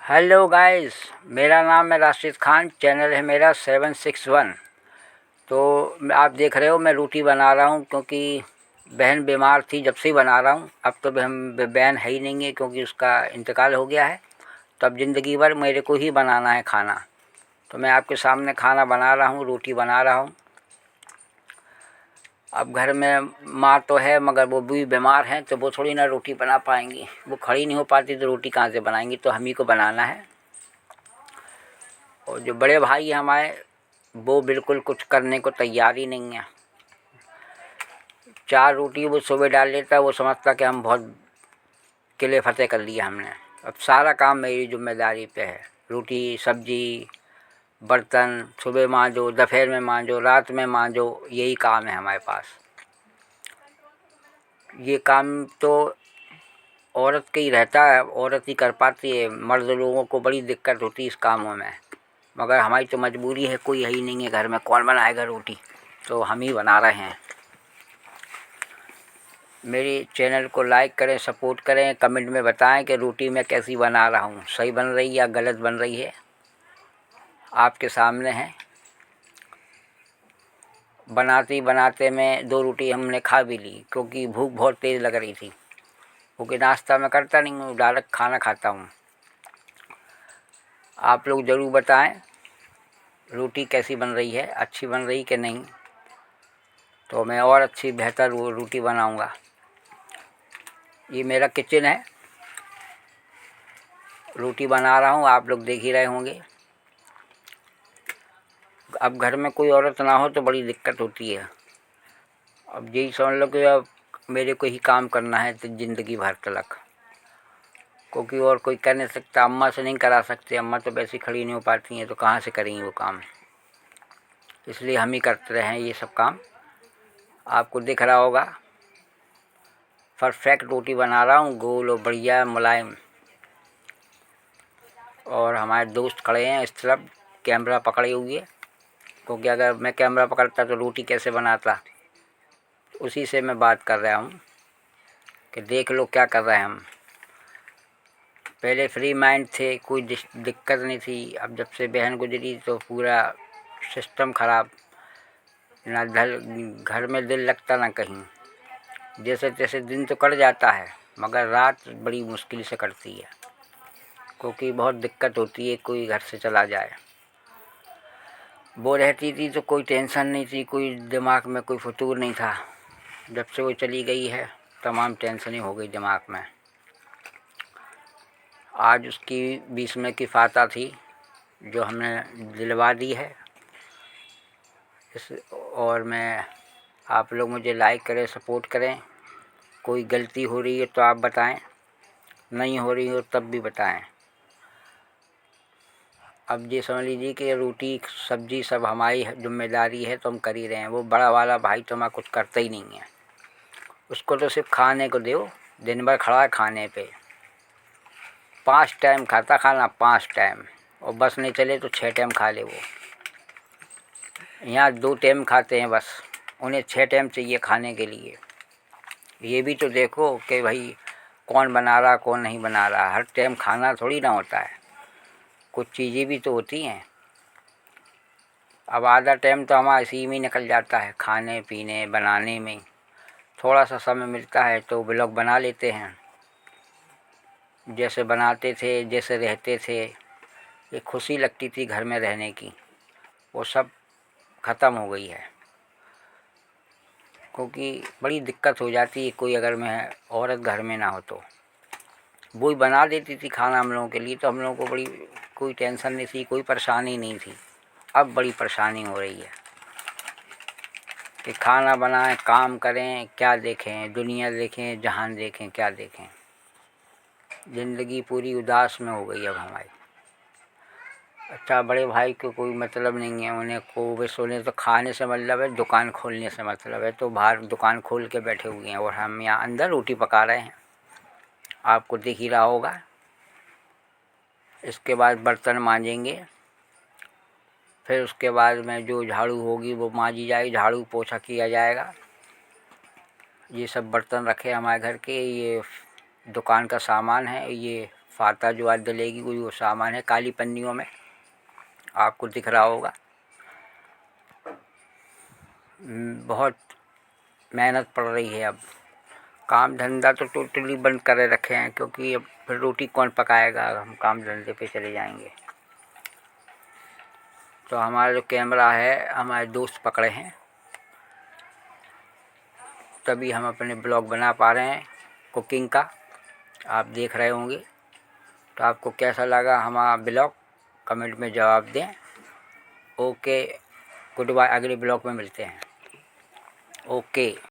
Hello guys, मेरा नाम है राशिद खान। चैनल है मेरा 761। तो आप देख रहे हो मैं रोटी बना रहा हूँ क्योंकि बहन बीमार थी, जब से ही बना रहा हूँ। अब तो हम बहन है ही नहीं है क्योंकि उसका इंतकाल हो गया है। तो अब ज़िंदगी भर मेरे को ही बनाना है खाना। तो मैं आपके सामने खाना बना रहा हूँ, रोटी बना रहा हूँ। अब घर में माँ तो है मगर वो भी बीमार हैं, तो वो थोड़ी ना रोटी बना पाएंगी। वो खड़ी नहीं हो पाती तो रोटी कहाँ से बनाएंगी, तो हम ही को बनाना है। और जो बड़े भाई हैं हमारे, वो बिल्कुल कुछ करने को तैयार ही नहीं है। 4 रोटी वो सुबह डाल लेता, वो समझता कि हम बहुत किले फतेह कर लिया हमने। अब सारा काम मेरी जिम्मेदारी पे है। रोटी सब्जी बर्तन सुबह मांजो, दोपहर में मांजो, रात में मांजो, यही काम है हमारे पास। ये काम तो औरत का ही रहता है, औरत ही कर पाती है। मर्द लोगों को बड़ी दिक्कत होती है इस कामों में, मगर हमारी तो मजबूरी है, कोई है ही नहीं है घर में, कौन बनाएगा रोटी, तो हम ही बना रहे हैं। मेरी चैनल को लाइक करें, सपोर्ट करें, कमेंट में बताएं कि रोटी मैं कैसी बना रहा हूँ, सही बन रही या गलत बन रही है। आपके सामने है। बनाते बनाते में 2 रोटी हमने खा भी ली क्योंकि भूख बहुत तेज़ लग रही थी। क्योंकि नाश्ता मैं करता नहीं हूँ, डायरेक्ट खाना खाता हूँ। आप लोग ज़रूर बताएं रोटी कैसी बन रही है, अच्छी बन रही कि नहीं, तो मैं और अच्छी बेहतर वो रोटी बनाऊँगा। ये मेरा किचन है, रोटी बना रहा हूँ, आप लोग देख ही रहे होंगे। अब घर में कोई औरत ना हो तो बड़ी दिक्कत होती है। अब यही समझ लो कि अब मेरे को ही काम करना है तो ज़िंदगी भर तक, क्योंकि और कोई कर नहीं सकता। अम्मा से नहीं करा सकते, अम्मा तो वैसे खड़ी नहीं हो पाती हैं, तो कहाँ से करेंगी वो काम। इसलिए हम ही करते रहे हैं ये सब काम। आपको दिख रहा होगा परफेक्ट रोटी बना रहा हूँ, गोल और बढ़िया मुलायम। और हमारे दोस्त खड़े हैं इस तरफ कैमरा पकड़े हुए, क्योंकि अगर मैं कैमरा पकड़ता तो रोटी कैसे बनाता। उसी से मैं बात कर रहा हूँ कि देख लो क्या कर रहे हैं हम। पहले फ्री माइंड थे, कोई दिक्कत नहीं थी। अब जब से बहन गुजरी तो पूरा सिस्टम ख़राब, ना घर में दिल लगता ना कहीं। जैसे तैसे दिन तो कट जाता है मगर रात बड़ी मुश्किल से कटती है, क्योंकि बहुत दिक्कत होती है कोई घर से चला जाए। वो रहती थी तो कोई टेंशन नहीं थी, कोई दिमाग में कोई फतूर नहीं था। जब से वो चली गई है तमाम टेंशनें हो गई दिमाग में। आज उसकी 20 में की फाता थी जो हमने दिलवा दी है। और मैं आप लोग मुझे लाइक करें, सपोर्ट करें। कोई गलती हो रही है तो आप बताएं, नहीं हो रही हो तब भी बताएं। अब ये समझ लीजिए कि रोटी सब्जी सब हमारी जिम्मेदारी है, तो हम कर ही रहे हैं। वो बड़ा वाला भाई तो हमारा कुछ करता ही नहीं है, उसको तो सिर्फ खाने को दो, दिन भर खड़ा है खाने पे। 5 टाइम खाता खाना, 5 टाइम, और बस नहीं चले तो 6 टाइम खा ले वो। यहाँ 2 टाइम खाते हैं बस, उन्हें 6 टाइम चाहिए खाने के लिए। ये भी तो देखो कि भाई कौन बना रहा कौन नहीं बना रहा। हर टाइम खाना थोड़ी ना होता है, कुछ चीज़ें भी तो होती हैं। अब आधा टाइम तो हमारा इसी में निकल जाता है, खाने पीने बनाने में। थोड़ा सा समय मिलता है तो व्लॉग बना लेते हैं, जैसे बनाते थे, जैसे रहते थे। एक खुशी लगती थी घर में रहने की, वो सब ख़त्म हो गई है। क्योंकि बड़ी दिक्कत हो जाती है, कोई अगर मैं औरत घर में ना हो तो। वो ही बना देती थी खाना हम लोगों के लिए, तो हम लोगों को बड़ी कोई टेंशन नहीं थी, कोई परेशानी नहीं थी। अब बड़ी परेशानी हो रही है कि खाना बनाएं, काम करें, क्या देखें, दुनिया देखें, जहान देखें, क्या देखें। ज़िंदगी पूरी उदास में हो गई अब हमारी। अच्छा, बड़े भाई को कोई मतलब नहीं है, उन्हें को बस उन्हें तो खाने से मतलब है, दुकान खोलने से मतलब है। तो बाहर दुकान खोल के बैठे हुए हैं और हम यहाँ अंदर रोटी पका रहे हैं, आपको दिख ही रहा होगा। इसके बाद बर्तन मांजेंगे, फिर उसके बाद में जो झाड़ू होगी वो मांजी जाएगी, झाड़ू पोछा किया जाएगा। ये सब बर्तन रखे हमारे घर के, ये दुकान का सामान है, ये फाता जो आज डलेगी कोई वो सामान है काली पन्नियों में, आपको दिख रहा होगा। बहुत मेहनत पड़ रही है। अब काम धंधा तो टोटली बंद करे रखे हैं, क्योंकि अब फिर रोटी कौन पकाएगा अगर हम काम धंधे पे चले जाएंगे। तो हमारा जो कैमरा है हमारे दोस्त पकड़े हैं, तभी हम अपने ब्लॉग बना पा रहे हैं कुकिंग का, आप देख रहे होंगे। तो आपको कैसा लगा हमारा ब्लॉग कमेंट में जवाब दें। ओके, गुड बाय, अगले ब्लॉग में मिलते हैं। ओके।